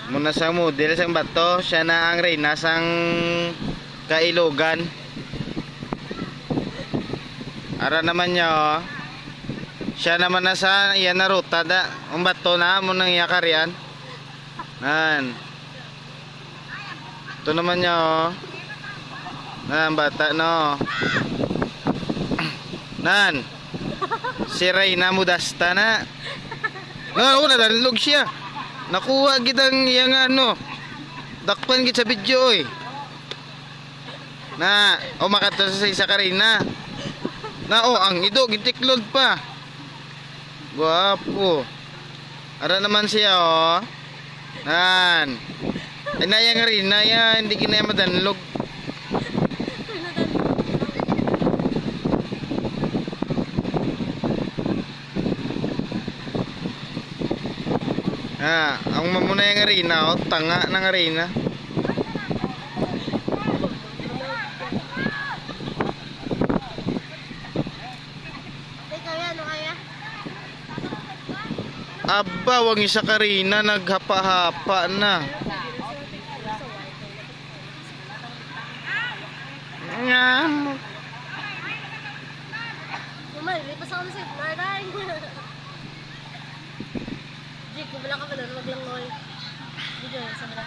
Muna sa model sang bato, siya na ang reyna sang Kailogan. Ara naman niya oh. Siya naman na sa iyan na ruta da. Ang bato na mo nang yakarian. Nan. Ito naman niya oh. Nan bata no. Nan. Si Reyna Mudasta na. No, una dalog siya. Nakuha gitang yang ano. Dakpan git sa video eh. Na, o makato sa isa ka rin na. Na o ang ido gitiklod pa. Guwapo. Ara naman siya oh. Nan. Ay naya nga rin, naya hindi kinaya madanlog. Ang mamuna yung arena oh, tanga ng arena. Aba, wag isa karina naghapa-hapa na. Nga mo. Umay, lipas ako na sa Narday. Jig, bumala ka pa doon, wag lang noy. Dito, sa mala.